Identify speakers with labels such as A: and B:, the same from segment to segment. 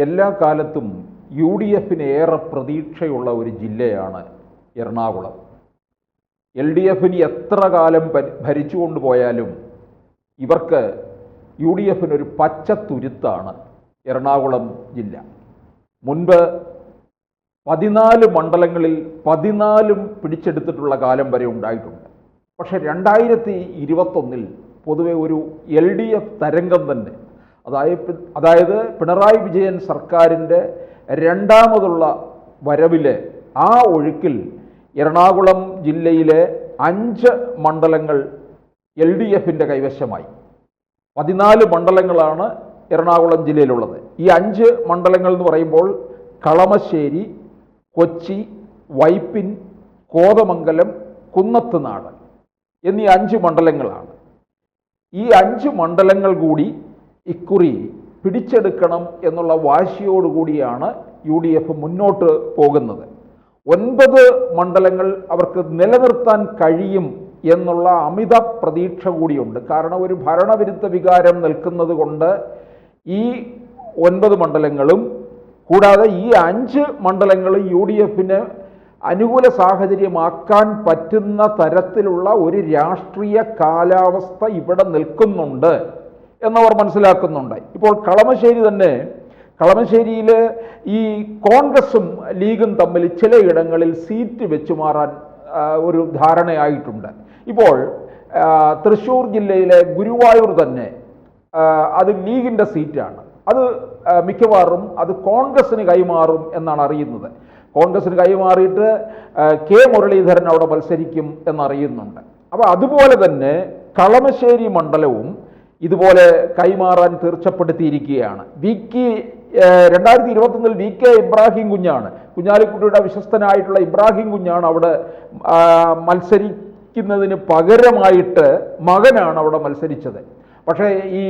A: എല്ലാ കാലത്തും U D എഫിന് ഏറെ പ്രതീക്ഷയുള്ള ഒരു ജില്ലയാണ് എറണാകുളം. എൽ ഡി എഫിന് എത്ര കാലം ഭരിച്ചുകൊണ്ട് പോയാലും ഇവർക്ക് യു ഡി എഫിനൊരു പച്ചത്തുരുത്താണ് എറണാകുളം ജില്ല. മുൻപ് 14 മണ്ഡലങ്ങളിൽ 14 പിടിച്ചെടുത്തിട്ടുള്ള കാലം വരെ ഉണ്ടായിട്ടുണ്ട്. പക്ഷേ 2021 പൊതുവെ ഒരു എൽ ഡി എഫ് തരംഗം തന്നെ, അതായത് പിണറായി വിജയൻ സർക്കാരിൻ്റെ രണ്ടാമതുള്ള വരവിലെ ആ ഒഴുക്കിൽ എറണാകുളം ജില്ലയിലെ 5 മണ്ഡലങ്ങൾ എൽ ഡി എഫിൻ്റെ കൈവശമായി. 14 മണ്ഡലങ്ങളാണ് എറണാകുളം ജില്ലയിലുള്ളത്. ഈ 5 മണ്ഡലങ്ങൾ എന്ന് പറയുമ്പോൾ കളമശ്ശേരി, കൊച്ചി, വൈപ്പിൻ, കോതമംഗലം, കുന്നത്തുനാട് എന്നീ 5 മണ്ഡലങ്ങളാണ്. ഈ 5 മണ്ഡലങ്ങൾ കൂടി ഇക്കുറി പിടിച്ചെടുക്കണം എന്നുള്ള വാശിയോടുകൂടിയാണ് യു ഡി എഫ് മുന്നോട്ട് പോകുന്നത്. 9 മണ്ഡലങ്ങൾ അവർക്ക് നിലനിർത്താൻ കഴിയും എന്നുള്ള അമിത പ്രതീക്ഷ കൂടിയുണ്ട്. കാരണം ഒരു ഭരണവിരുദ്ധ വികാരം നിൽക്കുന്നത് കൊണ്ട് ഈ 9 മണ്ഡലങ്ങളും കൂടാതെ ഈ 5 മണ്ഡലങ്ങളും യു ഡി എഫിന് അനുകൂല സാഹചര്യമാക്കാൻ പറ്റുന്ന തരത്തിലുള്ള ഒരു രാഷ്ട്രീയ കാലാവസ്ഥ ഇവിടെ നിൽക്കുന്നുണ്ട് എന്നവർ മനസ്സിലാക്കുന്നുണ്ട്. ഇപ്പോൾ കളമശ്ശേരിയിൽ ഈ കോൺഗ്രസും ലീഗും തമ്മിൽ ചിലയിടങ്ങളിൽ സീറ്റ് വെച്ചു മാറാൻ ഒരു ധാരണയായിട്ടുണ്ട്. ഇപ്പോൾ തൃശ്ശൂർ ജില്ലയിലെ ഗുരുവായൂർ തന്നെ അത് ലീഗിൻ്റെ സീറ്റാണ്. അത് മിക്കവാറും അത് കോൺഗ്രസിന് കൈമാറും എന്നാണ് അറിയുന്നത്. കോൺഗ്രസിന് കൈമാറിയിട്ട് കെ മുരളീധരൻ അവിടെ മത്സരിക്കും എന്നറിയുന്നുണ്ട്. അപ്പോൾ അതുപോലെ തന്നെ കളമശ്ശേരി മണ്ഡലവും ഇതുപോലെ കൈമാറാൻ തീർച്ചപ്പെടുത്തിയിരിക്കുകയാണ്. 2021 വി കെ ഇബ്രാഹിം കുഞ്ഞാണ്, കുഞ്ഞാലിക്കുട്ടിയുടെ വിശ്വസ്തനായിട്ടുള്ള ഇബ്രാഹിം കുഞ്ഞാണ് അവിടെ മത്സരിക്കുന്നതിന് പകരമായിട്ട് മകനാണ് അവിടെ മത്സരിച്ചത്. പക്ഷേ ഈ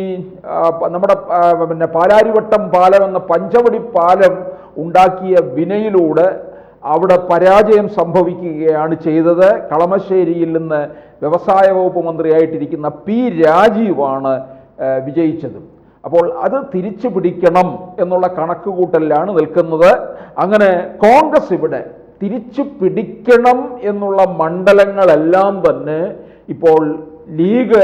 A: നമ്മുടെ പാലാരിവട്ടം പാലം എന്ന പഞ്ചവടി പാലം ഉണ്ടാക്കിയ വിനയിലൂടെ അവിടെ പരാജയം സംഭവിക്കുകയാണ് ചെയ്തത്. കളമശ്ശേരിയിൽ നിന്ന് വ്യവസായ വകുപ്പ് മന്ത്രിയായിട്ടിരിക്കുന്ന പി രാജീവാണ് വിജയിച്ചത്. അപ്പോൾ അത് തിരിച്ചു പിടിക്കണം എന്നുള്ള കണക്കുകൂട്ടലിലാണ് നിൽക്കുന്നത്. അങ്ങനെ കോൺഗ്രസ് ഇവിടെ തിരിച്ചു പിടിക്കണം എന്നുള്ള മണ്ഡലങ്ങളെല്ലാം തന്നെ ഇപ്പോൾ ലീഗ്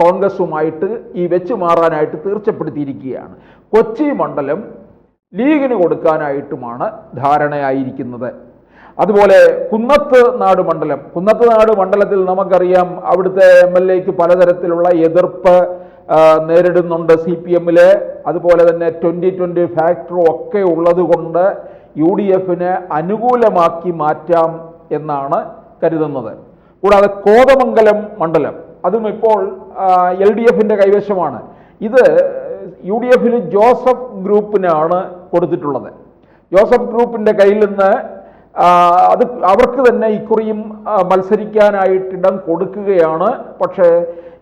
A: കോൺഗ്രസുമായിട്ട് ഈ വെച്ചു മാറാനായിട്ട് തീർച്ചപ്പെടുത്തിയിരിക്കുകയാണ്. കൊച്ചി മണ്ഡലം ലീഗിന് കൊടുക്കാനായിട്ടുമാണ് ധാരണയായിരിക്കുന്നത്. അതുപോലെ കുന്നത്തുനാട് മണ്ഡലത്തിൽ നമുക്കറിയാം അവിടുത്തെ MLAക്ക് പലതരത്തിലുള്ള എതിർപ്പ് നേരിടുന്നുണ്ട് CPM. അതുപോലെ തന്നെ 2020 ഫാക്ടറും ഒക്കെ ഉള്ളത് കൊണ്ട് യു ഡി എഫിന് അനുകൂലമാക്കി മാറ്റാം എന്നാണ് കരുതുന്നത്. കൂടാതെ കോതമംഗലം മണ്ഡലം അതും ഇപ്പോൾ എൽ ഡി എഫിൻ്റെ കൈവശമാണ്. ഇത് യു ഡി എഫിൽ ജോസഫ് ഗ്രൂപ്പിനാണ് കൊടുത്തിട്ടുള്ളത്. ജോസഫ് ഗ്രൂപ്പിൻ്റെ കയ്യിൽ നിന്ന് അത് അവർക്ക് തന്നെ ഇക്കുറിയും മത്സരിക്കാനായിട്ടിടം കൊടുക്കുകയാണ്. പക്ഷേ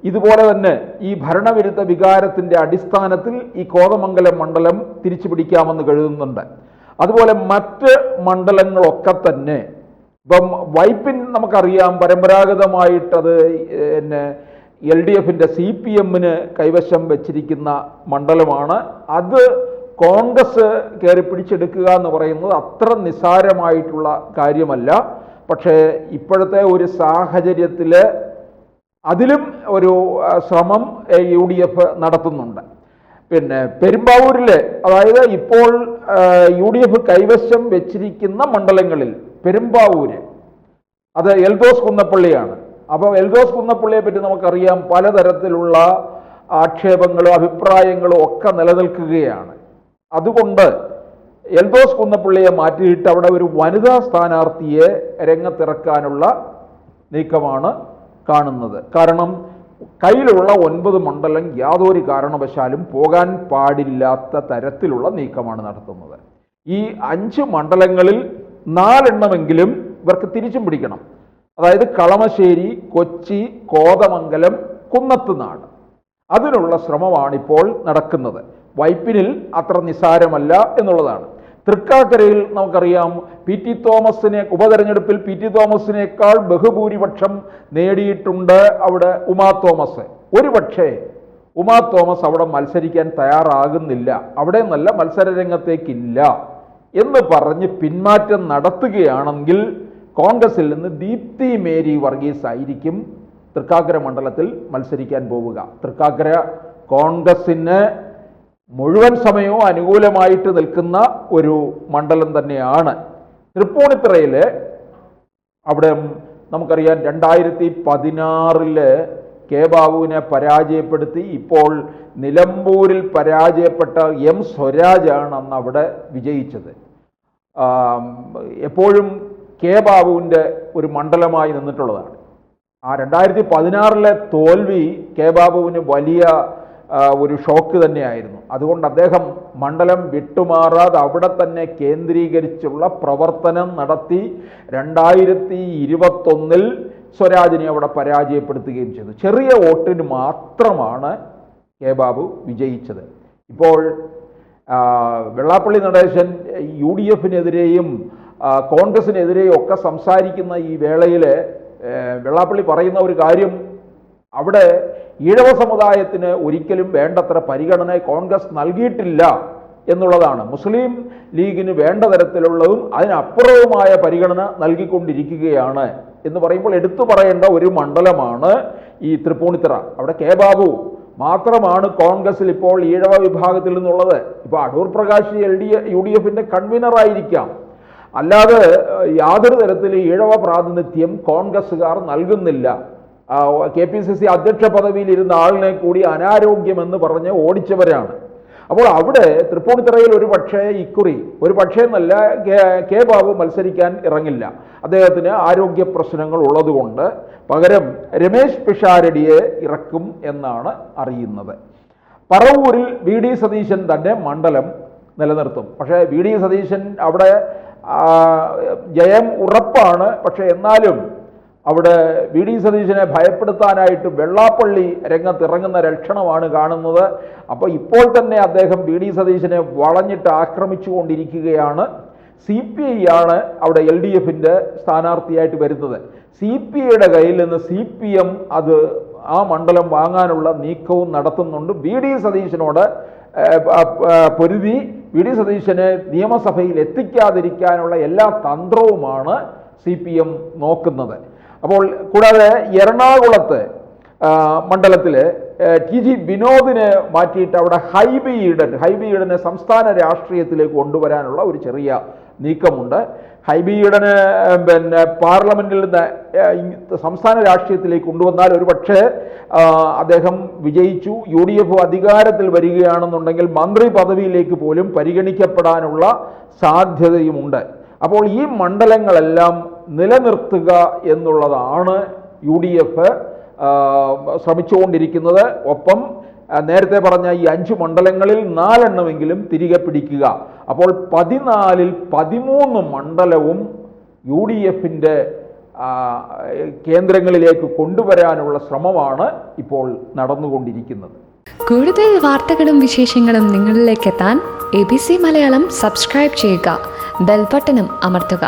A: ഇതുപോലെ തന്നെ ഈ ഭരണവിരുദ്ധ വികാരത്തിൻ്റെ അടിസ്ഥാനത്തിൽ ഈ കോതമംഗലം മണ്ഡലം തിരിച്ചു പിടിക്കാമെന്ന് കരുതുന്നുണ്ട്. അതുപോലെ മറ്റ് മണ്ഡലങ്ങളൊക്കെ തന്നെ ഇപ്പം വൈപ്പിൻ നമുക്കറിയാം പരമ്പരാഗതമായിട്ടത് എൽ ഡി എഫിൻ്റെ CPMന് കൈവശം വെച്ചിരിക്കുന്ന മണ്ഡലമാണ്. അത് കോൺഗ്രസ് കയറി പിടിച്ചെടുക്കുക എന്ന് പറയുന്നത് അത്ര നിസ്സാരമായിട്ടുള്ള കാര്യമല്ല. പക്ഷേ ഇപ്പോഴത്തെ ഒരു സാഹചര്യത്തിൽ അതിലും ഒരു ശ്രമം യു ഡി എഫ് നടത്തുന്നുണ്ട്. പിന്നെ പെരുമ്പാവൂരിൽ, അതായത് ഇപ്പോൾ യു ഡി എഫ് കൈവശം വെച്ചിരിക്കുന്ന മണ്ഡലങ്ങളിൽ പെരുമ്പാവൂര് അത് എൽദോസ് കുന്നപ്പള്ളിയാണ്. അപ്പോൾ എൽദോസ് കുന്നപ്പള്ളിയെ പറ്റി നമുക്കറിയാം പലതരത്തിലുള്ള ആക്ഷേപങ്ങളും അഭിപ്രായങ്ങളും ഒക്കെ നിലനിൽക്കുകയാണ്. അതുകൊണ്ട് എൽദോസ് കുന്നപ്പള്ളിയെ മാറ്റിയിട്ട് അവിടെ ഒരു വനിതാ സ്ഥാനാർത്ഥിയെ രംഗത്തിറക്കാനുള്ള നീക്കമാണ് കാണുന്നത്. കാരണം കയ്യിലുള്ള 9 മണ്ഡലം യാതൊരു കാരണവശാലും പോകാൻ പാടില്ലാത്ത തരത്തിലുള്ള നീക്കമാണ് നടത്തുന്നത്. ഈ 5 മണ്ഡലങ്ങളിൽ 4 എണ്ണമെങ്കിലും ഇവർക്ക് തിരിച്ചും പിടിക്കണം. അതായത് കളമശ്ശേരി, കൊച്ചി, കോതമംഗലം, കുന്നത്തുനാട്. അതിനുള്ള ശ്രമമാണിപ്പോൾ നടക്കുന്നത്. വൈപ്പിനിൽ അത്ര നിസ്സാരമല്ല എന്നുള്ളതാണ്. തൃക്കാക്കരയിൽ നമുക്കറിയാം ഉപതെരഞ്ഞെടുപ്പിൽ പി ടി തോമസിനേക്കാൾ ബഹുഭൂരിപക്ഷം നേടിയിട്ടുണ്ട് അവിടെ ഉമാ തോമസ്. ഉമാ തോമസ് അവിടെ മത്സരിക്കാൻ തയ്യാറാകുന്നില്ല, അവിടെ നല്ല മത്സരരംഗത്തേക്കില്ല എന്ന് പറഞ്ഞ് പിന്മാറ്റം നടത്തുകയാണെങ്കിൽ കോൺഗ്രസിൽ നിന്ന് ദീപ്തി മേരി വർഗീസ് ആയിരിക്കും തൃക്കാക്കര മണ്ഡലത്തിൽ മത്സരിക്കാൻ പോവുക. തൃക്കാക്കര കോൺഗ്രസിന് മുഴുവൻ സമയവും അനുകൂലമായിട്ട് നിൽക്കുന്ന ഒരു മണ്ഡലം തന്നെയാണ്. തൃപ്പൂണിത്തുറയിൽ അവിടെ നമുക്കറിയാം 2016 കെ ബാബുവിനെ പരാജയപ്പെടുത്തി ഇപ്പോൾ നിലമ്പൂരിൽ പരാജയപ്പെട്ട എം സ്വരാജാണ് അന്ന് അവിടെ വിജയിച്ചത്. എപ്പോഴും കെ ബാബുവിൻ്റെ ഒരു മണ്ഡലമായി നിന്നിട്ടുള്ളതാണ്. ആ 2016 തോൽവി കെ ബാബുവിന് വലിയ ഒരു ഷോക്ക് തന്നെയായിരുന്നു. അതുകൊണ്ട് അദ്ദേഹം മണ്ഡലം വിട്ടുമാറാതെ അവിടെ തന്നെ കേന്ദ്രീകരിച്ചുള്ള പ്രവർത്തനം നടത്തി 2021 സ്വരാജിനെ അവിടെ പരാജയപ്പെടുത്തുകയും ചെയ്തു. ചെറിയ വോട്ടിന് മാത്രമാണ് കെ ബാബു വിജയിച്ചത്. ഇപ്പോൾ വെള്ളാപ്പള്ളി നടേശൻ UDF-നെതിരെയും കോൺഗ്രസിനെതിരെയും ഒക്കെ സംസാരിക്കുന്ന ഈ വേളയിൽ വെള്ളാപ്പള്ളി പറയുന്ന ഒരു കാര്യം, അവിടെ ഈഴവ സമുദായത്തിന് ഒരിക്കലും വേണ്ടത്ര പരിഗണന കോൺഗ്രസ് നൽകിയിട്ടില്ല എന്നുള്ളതാണ്. മുസ്ലിം ലീഗിന് വേണ്ട തരത്തിലുള്ളതും അതിനപ്പുറവുമായ പരിഗണന നൽകിക്കൊണ്ടിരിക്കുകയാണ് എന്ന് പറയുമ്പോൾ എടുത്തു പറയേണ്ട ഒരു മണ്ഡലമാണ് ഈ തൃപ്പൂണിത്തുറ. അവിടെ കെ ബാബു മാത്രമാണ് കോൺഗ്രസിൽ ഇപ്പോൾ ഈഴവ വിഭാഗത്തിൽ നിന്നുള്ളത്. ഇപ്പോൾ അടൂർ പ്രകാശ് UDF-ന്റെ കൺവീനറായിരിക്കാം, അല്ലാതെ യാതൊരു തരത്തിൽ ഈഴവ പ്രാതിനിധ്യം കോൺഗ്രസ്സുകാർ നൽകുന്നില്ല. KPCC അധ്യക്ഷ പദവിയിൽ ഇരുന്ന ആളിനെ കൂടി അനാരോഗ്യമെന്ന് പറഞ്ഞ് ഓടിച്ചവരാണ്. അപ്പോൾ അവിടെ തൃപ്പൂണിത്തുറയിൽ ഒരു പക്ഷേ എന്നല്ല, കെ ബാബു മത്സരിക്കാൻ ഇറങ്ങില്ല. അദ്ദേഹത്തിന് ആരോഗ്യ പ്രശ്നങ്ങൾ ഉള്ളതുകൊണ്ട് പകരം രമേശ് പിഷാരടിയെ ഇറക്കും എന്നാണ് അറിയുന്നത്. പറവൂരിൽ VD സതീശൻ തന്നെ മണ്ഡലം നിലനിർത്തും. പക്ഷേ VD സതീശൻ അവിടെ ജയം ഉറപ്പാണ്. പക്ഷേ എന്നാലും അവിടെ VD സതീശനെ ഭയപ്പെടുത്താനായിട്ട് വെള്ളാപ്പള്ളി രംഗത്തിറങ്ങുന്ന ലക്ഷണമാണ് കാണുന്നത്. അപ്പോൾ ഇപ്പോൾ തന്നെ അദ്ദേഹം VD സതീശനെ വളഞ്ഞിട്ട് ആക്രമിച്ചു കൊണ്ടിരിക്കുകയാണ്. CPI ആണ് അവിടെ LDF-ന്റെ സ്ഥാനാർത്ഥിയായിട്ട് വരുന്നത്. CPIയുടെ കയ്യിൽ നിന്ന് CPM ആ മണ്ഡലം വാങ്ങാനുള്ള നീക്കവും നടത്തുന്നുണ്ട്. VD സതീശനോട് പൊരുതി VD സതീശനെ നിയമസഭയിൽ എത്തിക്കാതിരിക്കാനുള്ള എല്ലാ തന്ത്രവുമാണ് CPM നോക്കുന്നത്. അപ്പോൾ കൂടാതെ എറണാകുളത്ത് മണ്ഡലത്തിൽ TG വിനോദിനെ മാറ്റിയിട്ട് അവിടെ ഹൈബി ഈഡനെ സംസ്ഥാന രാഷ്ട്രീയത്തിലേക്ക് കൊണ്ടുവരാനുള്ള ഒരു ചെറിയ നീക്കമുണ്ട്. ഹൈബി ഈഡന് പാർലമെന്റിൽ നിന്ന് സംസ്ഥാന രാഷ്ട്രീയത്തിലേക്ക് കൊണ്ടുവന്നാൽ ഒരുപക്ഷെ അദ്ദേഹം വിജയിച്ചു UDF അധികാരത്തിൽ വരികയാണെന്നുണ്ടെങ്കിൽ മന്ത്രി പദവിയിലേക്ക് പോലും പരിഗണിക്കപ്പെടാനുള്ള സാധ്യതയുമുണ്ട്. അപ്പോൾ ഈ മണ്ഡലങ്ങളെല്ലാം നിലനിർത്തുക എന്നുള്ളതാണ് UDF ശ്രമിച്ചുകൊണ്ടിരിക്കുന്നത്. ഒപ്പം നേരത്തെ പറഞ്ഞ ഈ 5 മണ്ഡലങ്ങളിൽ 4 എണ്ണമെങ്കിലും തിരികെ പിടിക്കുക. അപ്പോൾ 14-ൽ 13 മണ്ഡലവും UDF-ന്റെ കേന്ദ്രങ്ങളിലേക്ക് കൊണ്ടുവരാനുള്ള ശ്രമമാണ് ഇപ്പോൾ നടന്നുകൊണ്ടിരിക്കുന്നത്.
B: കൂടുതൽ വാർത്തകളും വിശേഷങ്ങളും നിങ്ങളിലേക്ക് എത്താൻ ABC മലയാളം സബ്സ്ക്രൈബ് ചെയ്യുക, ബെൽ ബട്ടണും അമർത്തുക.